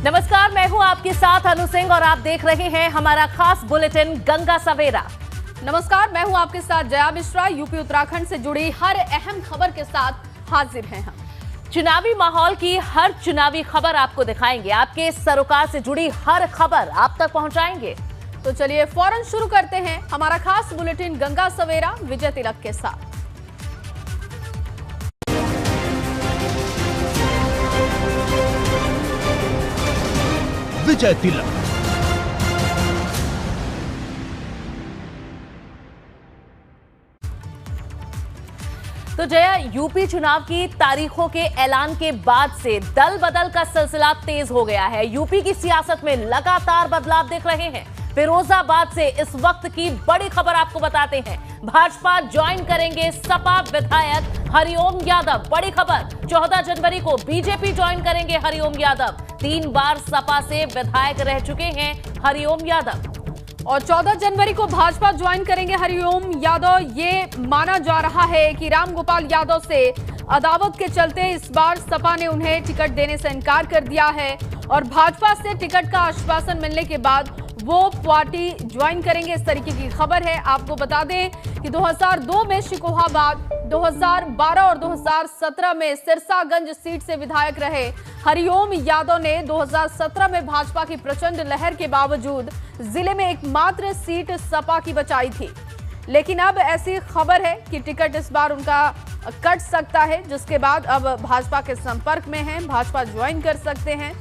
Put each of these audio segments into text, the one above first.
नमस्कार, मैं हूं आपके साथ अनु सिंह और आप देख रहे हैं हमारा खास बुलेटिन गंगा सवेरा। नमस्कार, मैं हूं आपके साथ जया मिश्रा। यूपी उत्तराखंड से जुड़ी हर अहम खबर के साथ हाजिर हैं हम। चुनावी माहौल की हर चुनावी खबर आपको दिखाएंगे, आपके सरोकार से जुड़ी हर खबर आप तक पहुंचाएंगे। तो चलिए फौरन शुरू करते हैं हमारा खास बुलेटिन गंगा सवेरा विजय तिलक के साथ। विजय तिलक। तो जया, यूपी चुनाव की तारीखों के ऐलान के बाद से दल बदल का सिलसिला तेज हो गया है। यूपी की सियासत में लगातार बदलाव देख रहे हैं। फिरोजाबाद से इस वक्त की बड़ी खबर आपको बताते हैं। भाजपा ज्वाइन करेंगे सपा विधायक हरिओम यादव। बड़ी खबर, 14 जनवरी को बीजेपी ज्वाइन करेंगे हरिओम यादव। 3 बार सपा से विधायक रह चुके हैं हरिओम यादव और 14 जनवरी को भाजपा ज्वाइन करेंगे हरिओम यादव। ये माना जा रहा है कि रामगोपाल यादव से अदावत के चलते इस बार सपा ने उन्हें टिकट देने से इनकार कर दिया है और भाजपा से टिकट का आश्वासन मिलने के बाद वो पार्टी ज्वाइन करेंगे, इस तरीके की खबर है। आपको बता दें कि 2002 में शिकोहाबाद, 2012 और 2017 में सिरसागंज सीट से विधायक रहे हरिओम यादव ने 2017 में भाजपा की प्रचंड लहर के बावजूद जिले में एकमात्र सीट सपा की बचाई थी। लेकिन अब ऐसी खबर है कि टिकट इस बार उनका कट सकता है, जिसके बाद अब भाजपा के संपर्क में हैं, भाजपा ज्वाइन कर सकते हैं।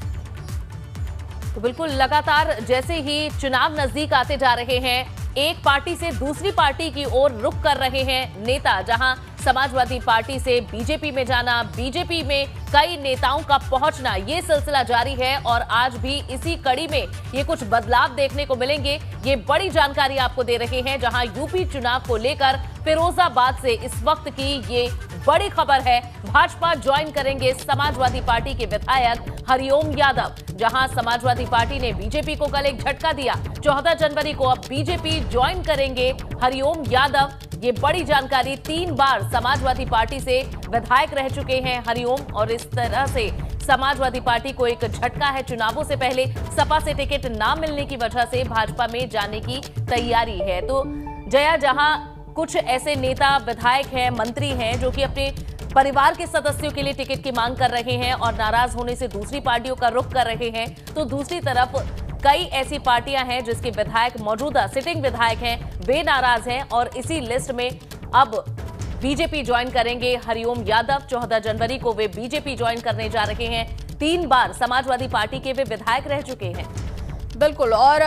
तो बिल्कुल लगातार जैसे ही चुनाव नजदीक आते जा रहे हैं, एक पार्टी से दूसरी पार्टी की ओर रुख कर रहे हैं नेता। जहां समाजवादी पार्टी से बीजेपी में जाना, बीजेपी में कई नेताओं का पहुंचना, ये सिलसिला जारी है और आज भी इसी कड़ी में ये कुछ बदलाव देखने को मिलेंगे। ये बड़ी जानकारी आपको दे रहे हैं, जहां यूपी चुनाव को लेकर फिरोजाबाद से इस वक्त की ये बड़ी खबर है। भाजपा ज्वाइन करेंगे समाजवादी पार्टी के विधायक हरिओम यादव। जहां समाजवादी पार्टी ने बीजेपी को कल एक झटका दिया, 14 जनवरी को अब बीजेपी ज्वाइन करेंगे हरिओम यादव। ये बड़ी जानकारी, 3 बार समाजवादी पार्टी से विधायक रह चुके हैं हरिओम और इस तरह से समाजवादी पार्टी को एक झटका है। चुनावों से पहले सपा से टिकट ना मिलने की वजह से भाजपा में जाने की तैयारी है। तो जया, जहां कुछ ऐसे नेता, विधायक हैं, मंत्री हैं जो कि अपने परिवार के सदस्यों के लिए टिकट की मांग कर रहे हैं और नाराज होने से दूसरी पार्टियों का रुख कर रहे हैं, तो दूसरी तरफ कई ऐसी पार्टियां हैं जिसके विधायक, मौजूदा सिटिंग विधायक हैं, वे नाराज हैं और इसी लिस्ट में अब बीजेपी ज्वाइन करेंगे हरिओम यादव। 14 जनवरी को वे बीजेपी ज्वाइन करने जा रहे हैं। 3 बार समाजवादी पार्टी के वे विधायक रह चुके हैं। बिल्कुल, और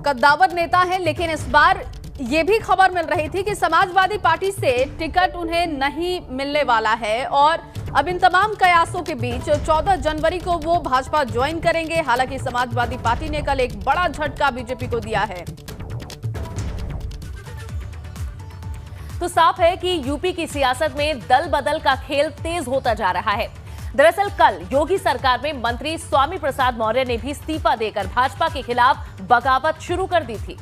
कद्दावर नेता है, लेकिन इस बार ये भी खबर मिल रही थी कि समाजवादी पार्टी से टिकट उन्हें नहीं मिलने वाला है और अब इन तमाम कयासों के बीच 14 जनवरी को वो भाजपा ज्वाइन करेंगे। हालांकि समाजवादी पार्टी ने कल एक बड़ा झटका बीजेपी को दिया है। तो साफ है कि यूपी की सियासत में दल बदल का खेल तेज होता जा रहा है। दरअसल कल योगी सरकार में मंत्री स्वामी प्रसाद मौर्य ने भी इस्तीफा देकर भाजपा के खिलाफ बगावत शुरू कर दी थी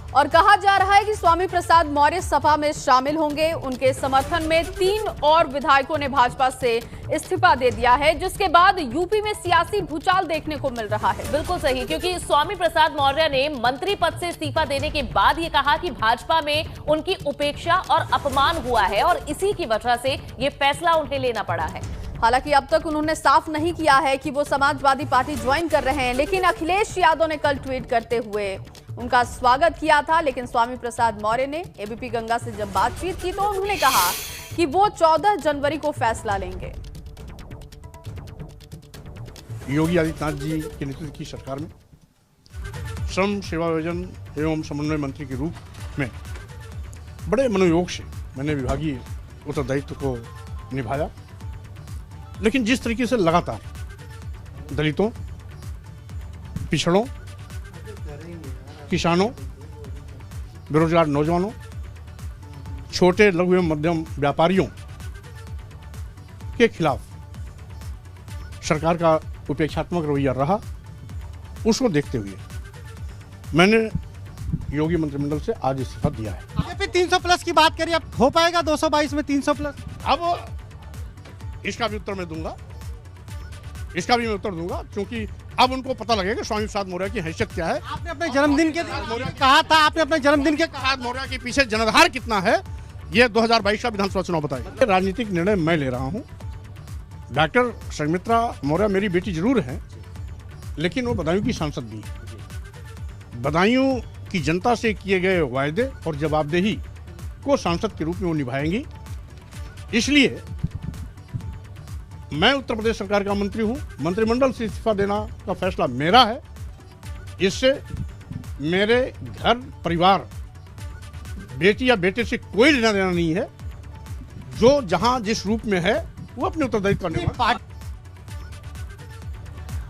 और कहा जा रहा है कि स्वामी प्रसाद मौर्य सपा में शामिल होंगे। उनके समर्थन में 3 और विधायकों ने भाजपा से इस्तीफा दे दिया है, जिसके बाद यूपी में सियासी भूचाल देखने को मिल रहा है। बिल्कुल सही, क्योंकि स्वामी प्रसाद मौर्य ने मंत्री पद से इस्तीफा देने के बाद ये कहा कि भाजपा में उनकी उपेक्षा और अपमान हुआ है और इसी की वजह से ये फैसला उन्हें लेना पड़ा है। हालांकि अब तक उन्होंने साफ नहीं किया है कि वो समाजवादी पार्टी ज्वाइन कर रहे हैं, लेकिन अखिलेश यादव ने कल ट्वीट करते हुए उनका स्वागत किया था। लेकिन स्वामी प्रसाद मौर्य ने एबीपी गंगा से जब बातचीत की तो उन्होंने कहा कि वो 14 जनवरी को फैसला लेंगे। योगी आदित्यनाथ जी के नेतृत्व की सरकार में श्रम, सेवा योजन एवं समन्वय मंत्री के रूप में बड़े मनोयोग से मैंने विभागीय उत्तरदायित्व को निभाया। लेकिन जिस तरीके से लगातार दलितों, पिछड़ों, किसानों, बेरोजगार नौजवानों, छोटे लघु एवं मध्यम व्यापारियों के खिलाफ सरकार का उपेक्षात्मक रवैया रहा, उसको देखते हुए मैंने योगी मंत्रिमंडल से आज इस्तीफा दिया है। बीजेपी 300 प्लस की बात करिए, अब हो पाएगा 222 में 300 प्लस? अब इसका भी उत्तर मैं दूंगा इसका भी मैं उत्तर दूंगा, क्योंकि अब उनको पता लगेगा स्वामी प्रसाद मौर्य की हैसियत क्या है। आपने अपने जन्मदिन के कहा था, आपने अपने जन्मदिन के प्रसाद मौर्य के पीछे जनाधार कितना है, ये 2022 का विधानसभा चुनाव बताएगा। राजनीतिक निर्णय मैं ले रहा हूँ। डॉक्टर संघमित्रा मौर्य मेरी बेटी जरूर है, लेकिन वो बदायूं की सांसद भी है। बदायूं की जनता से किए गए वायदे और जवाबदेही को सांसद के रूप में वो निभाएंगी। इसलिए मैं उत्तर प्रदेश सरकार का मंत्री हूं, मंत्रिमंडल से इस्तीफा देना का फैसला मेरा है। इससे मेरे घर परिवार, बेटी या बेटे से कोई लेना देना नहीं है। जो जहां जिस रूप में है वो अपने उत्तरदायित्व का निर्वहन।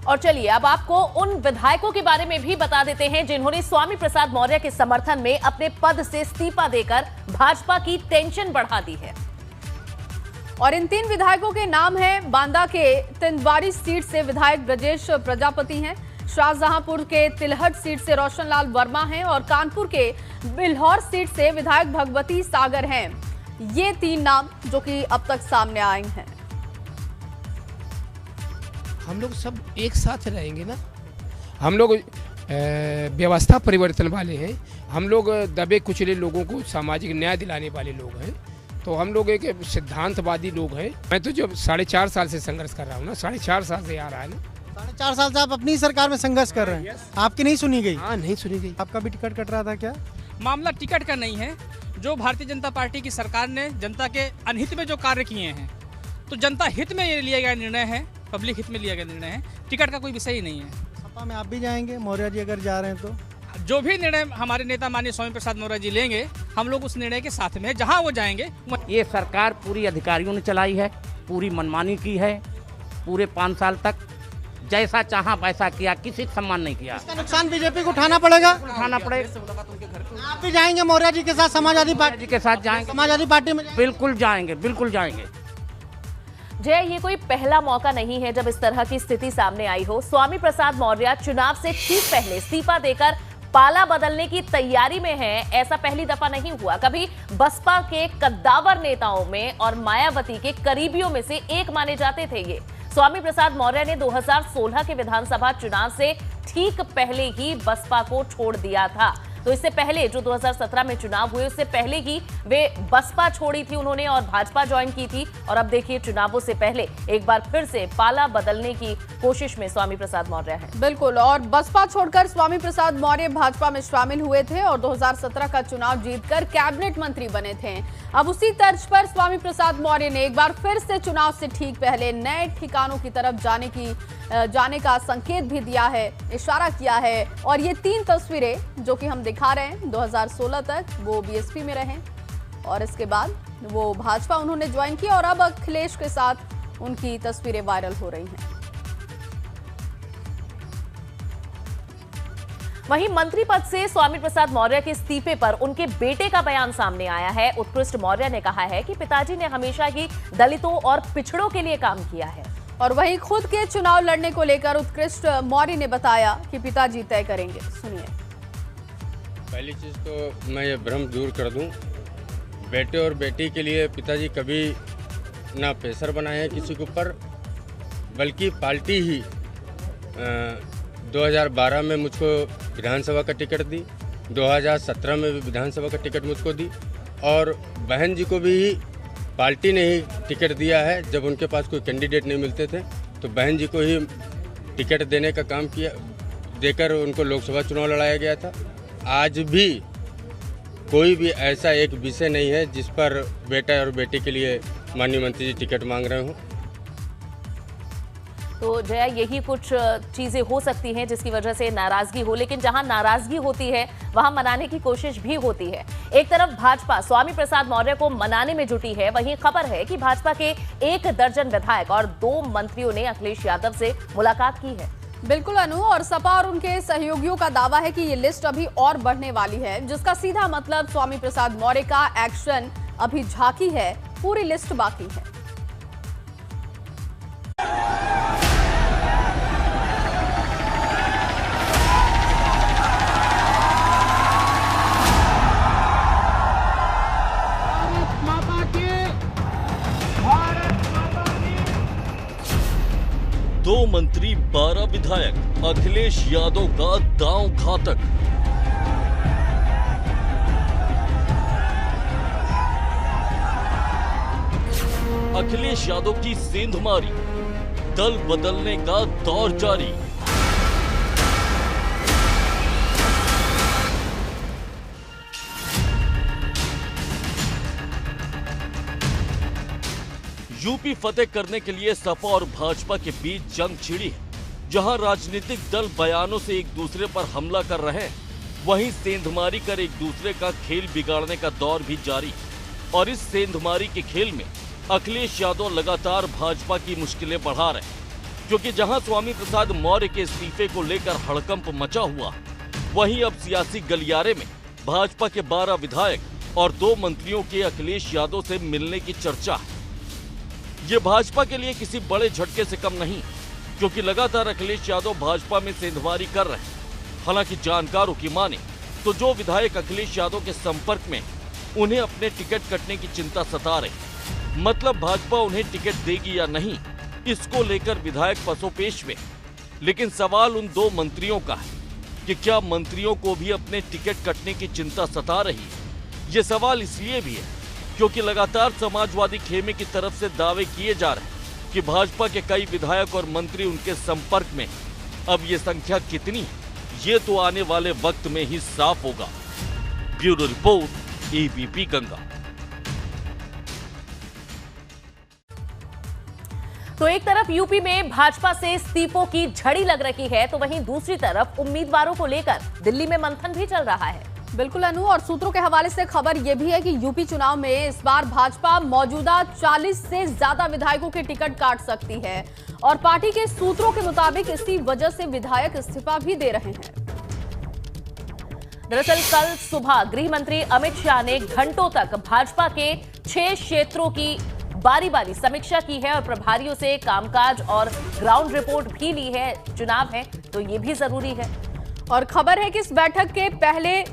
और चलिए अब आपको उन विधायकों के बारे में भी बता देते हैं जिन्होंने स्वामी प्रसाद मौर्य के समर्थन में अपने पद से इस्तीफा देकर भाजपा की टेंशन बढ़ा दी है। और इन 3 विधायकों के नाम हैं, बांदा के तिंदवारी सीट से विधायक ब्रजेश प्रजापति हैं, शाहजहांपुर के तिलहट सीट से रोशनलाल वर्मा हैं और कानपुर के बिल्हौर सीट से विधायक भगवती सागर हैं। ये 3 नाम जो कि अब तक सामने आए हैं। हम लोग सब एक साथ रहेंगे ना। हम लोग व्यवस्था परिवर्तन वाले हैं। हम लोग दबे कुचले लोगों को सामाजिक न्याय दिलाने वाले लोग हैं। तो हम लोग एक सिद्धांतवादी लोग हैं। मैं तो जब 4.5 साल से संघर्ष कर रहा हूँ ना, 4.5 साल से आ रहा है ना। 4.5 साल से आप अपनी सरकार में संघर्ष कर रहे हैं। आपकी नहीं सुनी गई? हाँ, नहीं सुनी गई। आपका भी टिकट कट रहा था क्या? मामला टिकट का नहीं है। जो भारतीय जनता पार्टी की सरकार ने जनता के अनहित में जो कार्य किए हैं, तो जनता हित में ये लिया गया निर्णय है, पब्लिक हित में लिया गया निर्णय है। टिकट का कोई विषय ही नहीं है। सपा में आप भी जाएंगे मौर्य जी अगर जा रहे हैं तो? जो भी निर्णय हमारे नेता माननीय स्वामी प्रसाद मौर्य जी लेंगे, हम लोग उस निर्णय के साथ में, जहां वो जाएंगे। ये सरकार पूरी अधिकारियों ने चलाई है, पूरी मनमानी की है। पूरे 5 साल तक जैसा चाहा वैसा किया, किसी का सम्मान नहीं किया। इसका नुकसान बीजेपी को उठाना पड़ेगा। उठाना पड़ेगा। आप भी जाएंगे मौर्य जी के साथ, समाजवादी पार्टी के साथ जाएंगे। समाजवादी पार्टी में बिल्कुल जाएंगे, बिल्कुल जाएंगे। जय, ये कोई पहला मौका नहीं है जब इस तरह की स्थिति सामने आई हो। स्वामी प्रसाद मौर्य चुनाव से ठीक पहले इस्तीफा देकर पाला बदलने की तैयारी में है। ऐसा पहली दफा नहीं हुआ। कभी बसपा के कद्दावर नेताओं में और मायावती के करीबियों में से एक माने जाते थे ये। स्वामी प्रसाद मौर्य ने 2016 के विधानसभा चुनाव से ठीक पहले ही बसपा को छोड़ दिया था। तो इससे पहले जो 2017 में चुनाव हुए, उससे पहले ही वे बसपा छोड़ी थी उन्होंने और भाजपा ज्वाइन की थी। और अब देखिए चुनावों से पहले एक बार फिर से पाला बदलने की कोशिश में स्वामी प्रसाद मौर्य हैं। बिल्कुल, और बसपा छोड़कर स्वामी प्रसाद मौर्य भाजपा में शामिल हुए थे और 2017 का चुनाव जीतकर कैबिनेट मंत्री बने थे। अब उसी तर्ज पर स्वामी प्रसाद मौर्य ने एक बार फिर से चुनाव से ठीक पहले नए ठिकानों की तरफ जाने का संकेत भी दिया है, इशारा किया है। और ये 3 तस्वीरें जो कि हम दिखा रहे हैं, 2016 तक वो बीएसपी में रहे और इसके बाद वो भाजपा उन्होंने ज्वाइन की और अब अखिलेश के साथ उनकी तस्वीरें वायरल हो रही हैं। वहीं मंत्री पद से स्वामी प्रसाद मौर्य के इस्तीफे पर उनके बेटे का बयान सामने आया है। उत्कृष्ट मौर्य ने कहा है कि पिताजी ने हमेशा ही दलितों और पिछड़ों के लिए काम किया है। और वहीं खुद के चुनाव लड़ने को लेकर उत्कृष्ट मौर्य ने बताया कि पिताजी तय करेंगे। सुनिए। पहली चीज़ तो मैं ये भ्रम दूर कर दूं, बेटे और बेटी के लिए पिताजी कभी ना प्रेशर बनाए हैं किसी के ऊपर, बल्कि पार्टी ही 2012 में मुझको विधानसभा का टिकट दी, 2017 में भी विधानसभा का टिकट मुझको दी और बहन जी को भी पार्टी ने ही टिकट दिया है। जब उनके पास कोई कैंडिडेट नहीं मिलते थे तो बहन जी को ही टिकट देने का काम किया, देकर उनको लोकसभा चुनाव लड़ाया गया था। आज भी कोई भी ऐसा एक विषय नहीं है जिस पर बेटा और बेटी के लिए माननीय मंत्री जी टिकट मांग रहे हों। तो जया, यही कुछ चीजें हो सकती हैं जिसकी वजह से नाराजगी हो, लेकिन जहां नाराजगी होती है वहां मनाने की कोशिश भी होती है। एक तरफ भाजपा स्वामी प्रसाद मौर्य को मनाने में जुटी है, वहीं खबर है कि भाजपा के 1 दर्जन विधायक और 2 मंत्रियों ने अखिलेश यादव से मुलाकात की है। बिल्कुल अनु, और सपा और उनके सहयोगियों का दावा है कि ये लिस्ट अभी और बढ़ने वाली है, जिसका सीधा मतलब स्वामी प्रसाद मौर्य का एक्शन अभी झांकी है, पूरी लिस्ट बाकी है। दो 12 विधायक, अखिलेश यादव का दांव घातक। अखिलेश यादव की सेंधमारी, दल बदलने का दौर जारी। यूपी फतेह करने के लिए सपा और भाजपा के बीच जंग छिड़ी है। जहां राजनीतिक दल बयानों से एक दूसरे पर हमला कर रहे हैं, वहीं सेंधमारी कर एक दूसरे का खेल बिगाड़ने का दौर भी जारी। और इस सेंधमारी के खेल में अखिलेश यादव लगातार भाजपा की मुश्किलें बढ़ा रहे हैं, क्योंकि जहां स्वामी प्रसाद मौर्य के इस्तीफे को लेकर हड़कंप मचा हुआ, वहीं अब सियासी गलियारे में भाजपा के 12 विधायक और 2 मंत्रियों के अखिलेश यादव से मिलने की चर्चा है। ये भाजपा के लिए किसी बड़े झटके से कम नहीं, क्योंकि लगातार अखिलेश यादव भाजपा में सेंधमारी कर रहे हैं। हालांकि जानकारों की माने तो जो विधायक अखिलेश यादव के संपर्क में, उन्हें अपने टिकट कटने की चिंता सता रही। मतलब भाजपा उन्हें टिकट देगी या नहीं, इसको लेकर विधायक पसोपेश में। लेकिन सवाल उन 2 मंत्रियों का है कि क्या मंत्रियों को भी अपने टिकट कटने की चिंता सता रही है। ये सवाल इसलिए भी है क्योंकि लगातार समाजवादी खेमे की तरफ से दावे किए जा रहे हैं कि भाजपा के कई विधायक और मंत्री उनके संपर्क में। अब ये संख्या कितनी है, ये तो आने वाले वक्त में ही साफ होगा। Bureau report, ABP Ganga. तो एक तरफ यूपी में भाजपा से इस्तीफों की झड़ी लग रही है, तो वहीं दूसरी तरफ उम्मीदवारों को लेकर दिल्ली में मंथन भी चल रहा है। बिल्कुल अनु, और सूत्रों के हवाले से खबर यह भी है कि यूपी चुनाव में इस बार भाजपा मौजूदा 40 से ज्यादा विधायकों के टिकट काट सकती है और पार्टी के सूत्रों के मुताबिक इसी वजह से विधायक इस्तीफा भी दे रहे हैं। दरअसल कल सुबह गृह मंत्री अमित शाह ने घंटों तक भाजपा के 6 क्षेत्रों की बारी बारी समीक्षा की है और प्रभारियों से कामकाज और ग्राउंड रिपोर्ट भी ली है। चुनाव है तो ये भी जरूरी है। और खबर है कि इस बैठक के पहले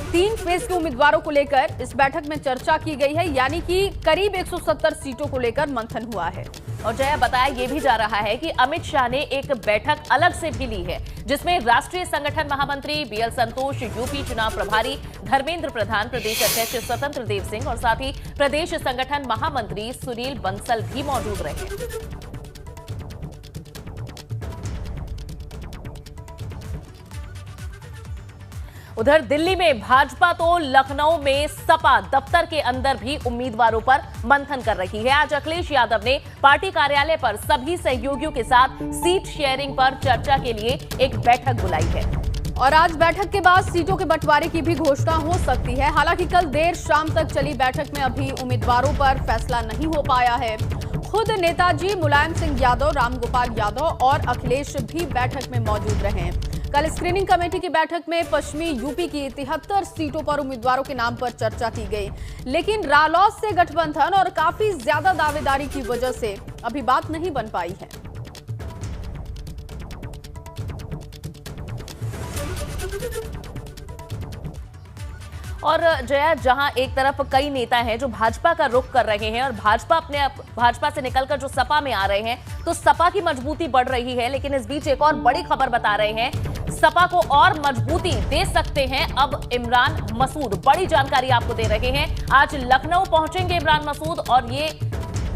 3 फेज के उम्मीदवारों को लेकर इस बैठक में चर्चा की गई है, यानी कि करीब 170 सीटों को लेकर मंथन हुआ है। और जया, बताया ये भी जा रहा है कि अमित शाह ने एक बैठक अलग से भी ली है, जिसमें राष्ट्रीय संगठन महामंत्री बीएल संतोष, यूपी चुनाव प्रभारी धर्मेंद्र प्रधान, प्रदेश अध्यक्ष स्वतंत्र देव सिंह और साथ ही प्रदेश संगठन महामंत्री सुनील बंसल भी मौजूद रहे। उधर दिल्ली में भाजपा तो लखनऊ में सपा दफ्तर के अंदर भी उम्मीदवारों पर मंथन कर रही है। आज अखिलेश यादव ने पार्टी कार्यालय पर सभी सहयोगियों के साथ सीट शेयरिंग पर चर्चा के लिए एक बैठक बुलाई है और आज बैठक के बाद सीटों के बंटवारे की भी घोषणा हो सकती है। हालांकि कल देर शाम तक चली बैठक में अभी उम्मीदवारों पर फैसला नहीं हो पाया है। खुद नेताजी मुलायम सिंह यादव, रामगोपाल यादव और अखिलेश भी बैठक में मौजूद रहे। कल स्क्रीनिंग कमेटी की बैठक में पश्चिमी यूपी की 73 सीटों पर उम्मीदवारों के नाम पर चर्चा की गई, लेकिन रालोद से गठबंधन और काफी ज्यादा दावेदारी की वजह से अभी बात नहीं बन पाई है। और जया, जहां एक तरफ कई नेता हैं जो भाजपा का रुख कर रहे हैं और भाजपा से निकलकर जो सपा में आ रहे हैं, तो सपा की मजबूती बढ़ रही है। लेकिन इस बीच एक और बड़ी खबर बता रहे हैं, सपा को और मजबूती दे सकते हैं अब इमरान मसूद। बड़ी जानकारी आपको दे रहे हैं। आज लखनऊ पहुंचेंगे इमरान मसूद और ये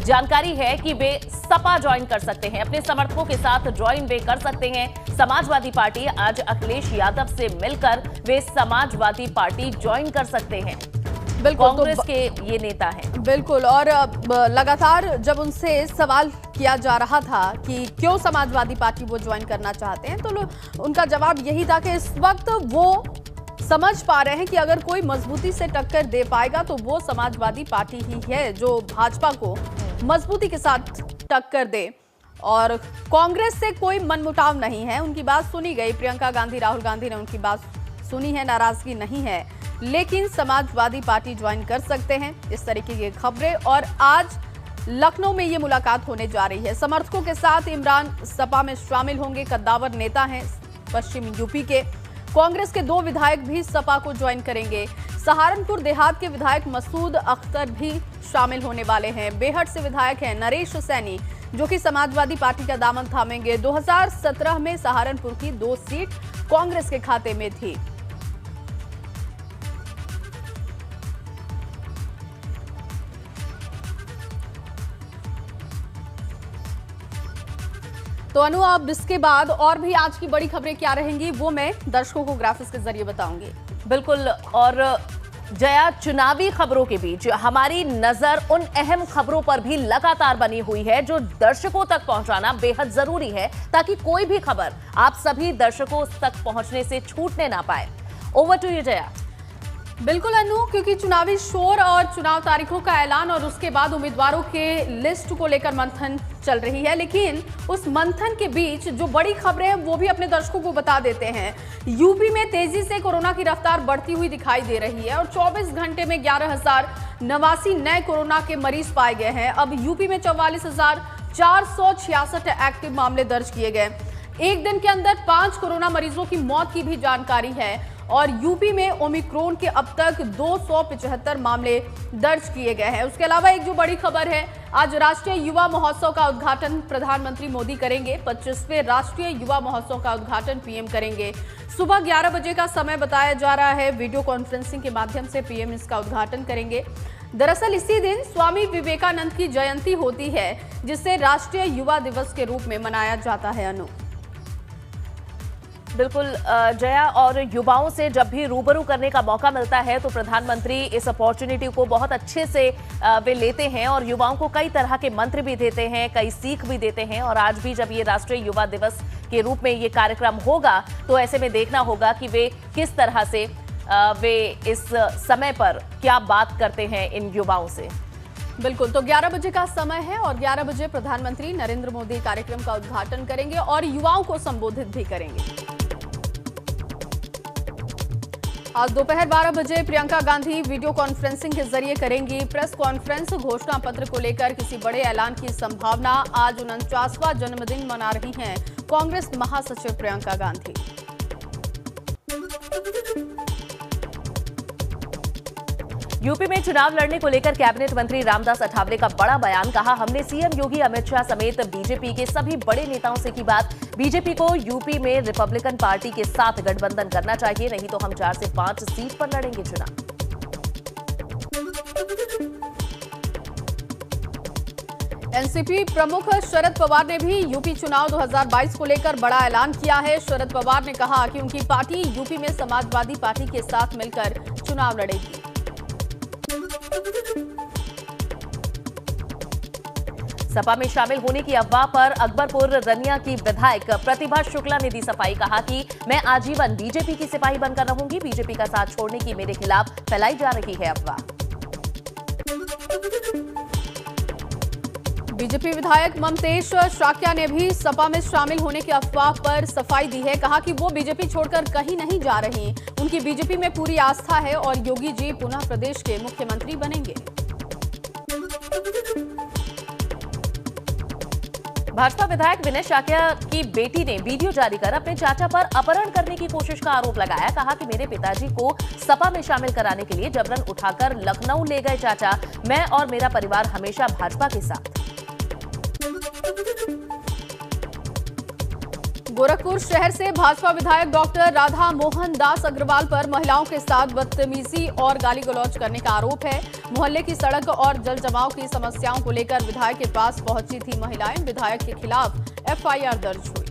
जानकारी है कि वे सपा ज्वाइन कर सकते हैं, अपने समर्थकों के साथ ज्वाइन वे कर सकते हैं समाजवादी पार्टी। आज अखिलेश यादव से मिलकर वे समाजवादी पार्टी ज्वाइन कर सकते हैं। बिल्कुल, कांग्रेस के ये नेता हैं। बिल्कुल, और लगातार जब उनसे सवाल किया जा रहा था कि क्यों समाजवादी पार्टी वो ज्वाइन करना चाहते हैं, तो उनका जवाब यही था कि इस वक्त वो समझ पा रहे हैं कि अगर कोई मजबूती से टक्कर दे पाएगा तो वो समाजवादी पार्टी ही है जो भाजपा को मजबूती के साथ टक्कर दे। और कांग्रेस से कोई मनमुटाव नहीं है, उनकी बात सुनी गई। प्रियंका गांधी, राहुल गांधी ने उनकी बात सुनी है, नाराजगी नहीं है, लेकिन समाजवादी पार्टी ज्वाइन कर सकते हैं, इस तरीके की खबरें। और आज लखनऊ में ये मुलाकात होने जा रही है। समर्थकों के साथ इमरान सपा में शामिल होंगे। कद्दावर नेता हैं पश्चिम यूपी के। कांग्रेस के 2 विधायक भी सपा को ज्वाइन करेंगे। सहारनपुर देहात के विधायक मसूद अख्तर भी शामिल होने वाले हैं। बेहट से विधायक हैं नरेश सैनी, जो कि समाजवादी पार्टी का दामन थामेंगे। 2017 में सहारनपुर की 2 सीट कांग्रेस के खाते में थी। तो अनु, अब इसके बाद और भी आज की बड़ी खबरें क्या रहेंगी वो मैं दर्शकों को ग्राफिक्स के जरिए बताऊंगी। बिल्कुल। और जया, चुनावी खबरों के बीच हमारी नजर उन अहम खबरों पर भी लगातार बनी हुई है जो दर्शकों तक पहुंचाना बेहद जरूरी है, ताकि कोई भी खबर आप सभी दर्शकों तक पहुंचने से छूटने ना पाए। Over to you Jaya. बिल्कुल अनु, क्योंकि चुनावी शोर और चुनाव तारीखों का ऐलान और उसके बाद उम्मीदवारों के लिस्ट को लेकर मंथन चल रही है, लेकिन उस मंथन के बीच जो बड़ी खबरें हैं वो भी अपने दर्शकों को बता देते हैं। यूपी में तेजी से कोरोना की रफ्तार बढ़ती हुई दिखाई दे रही है और 24 घंटे में 11,089 नए कोरोना के मरीज पाए गए हैं। अब यूपी में 44,466 एक्टिव मामले दर्ज किए गए। एक दिन के अंदर 5 कोरोना मरीजों की मौत की भी जानकारी है और यूपी में ओमिक्रॉन के अब तक 275 मामले दर्ज किए गए हैं। उसके अलावा एक जो बड़ी खबर है, आज राष्ट्रीय युवा महोत्सव का उद्घाटन प्रधानमंत्री मोदी करेंगे। 25वें राष्ट्रीय युवा महोत्सव का उद्घाटन पीएम करेंगे। सुबह 11 बजे का समय बताया जा रहा है। वीडियो कॉन्फ्रेंसिंग के माध्यम से पीएम इसका उद्घाटन करेंगे। दरअसल इसी दिन स्वामी विवेकानंद की जयंती होती है, जिसे राष्ट्रीय युवा दिवस के रूप में मनाया जाता है। अनु, बिल्कुल जया, और युवाओं से जब भी रूबरू करने का मौका मिलता है तो प्रधानमंत्री इस अपॉर्चुनिटी को बहुत अच्छे से वे लेते हैं और युवाओं को कई तरह के मंत्र भी देते हैं, कई सीख भी देते हैं। और आज भी जब ये राष्ट्रीय युवा दिवस के रूप में ये कार्यक्रम होगा तो ऐसे में देखना होगा कि वे किस तरह से वे इस समय पर क्या बात करते हैं इन युवाओं से। बिल्कुल, तो 11 बजे का समय है और 11 बजे प्रधानमंत्री नरेंद्र मोदी कार्यक्रम का उद्घाटन करेंगे और युवाओं को संबोधित भी करेंगे। आज दोपहर 12 बजे प्रियंका गांधी वीडियो कॉन्फ्रेंसिंग के जरिए करेंगी प्रेस कॉन्फ्रेंस। घोषणा पत्र को लेकर किसी बड़े ऐलान की संभावना। आज 49वां जन्मदिन मना रही हैं कांग्रेस महासचिव प्रियंका गांधी। यूपी में चुनाव लड़ने को लेकर कैबिनेट मंत्री रामदास अठावले का बड़ा बयान। कहा, हमने सीएम योगी, अमित शाह समेत बीजेपी के सभी बड़े नेताओं से की बात। बीजेपी को यूपी में रिपब्लिकन पार्टी के साथ गठबंधन करना चाहिए, नहीं तो हम 4 से 5 सीट पर लड़ेंगे चुनाव। एनसीपी प्रमुख शरद पवार ने भी यूपी चुनाव 2022 को लेकर बड़ा ऐलान किया है। शरद पवार ने कहा कि उनकी पार्टी यूपी में समाजवादी पार्टी के साथ मिलकर चुनाव लड़ेगी। सपा में शामिल होने की अफवाह पर अकबरपुर रनिया की विधायक प्रतिभा शुक्ला ने दी सफाई। कहा कि मैं आजीवन बीजेपी की सिपाही बनकर रहूंगी। बीजेपी का साथ छोड़ने की मेरे खिलाफ फैलाई जा रही है अफवाह। बीजेपी विधायक ममतेश शाक्या ने भी सपा में शामिल होने की अफवाह पर सफाई दी है। कहा कि वो बीजेपी छोड़कर कहीं नहीं जा रही। उनकी बीजेपी में पूरी आस्था है और योगी जी पुनः प्रदेश के मुख्यमंत्री बनेंगे। भाजपा विधायक विनय शाक्या की बेटी ने वीडियो जारी कर अपने चाचा पर अपहरण करने की कोशिश का आरोप लगाया। कहा कि मेरे पिताजी को सपा में शामिल कराने के लिए जबरन उठाकर लखनऊ ले गए चाचा। मैं और मेरा परिवार हमेशा भाजपा के साथ। गोरखपुर शहर से भाजपा विधायक डॉक्टर राधा मोहन दास अग्रवाल पर महिलाओं के साथ बदतमीजी और गाली गलौज करने का आरोप है। मोहल्ले की सड़क और जल जमाव की समस्याओं को लेकर विधायक के पास पहुंची थी महिलाएं। विधायक के खिलाफ एफआईआर दर्ज हुई।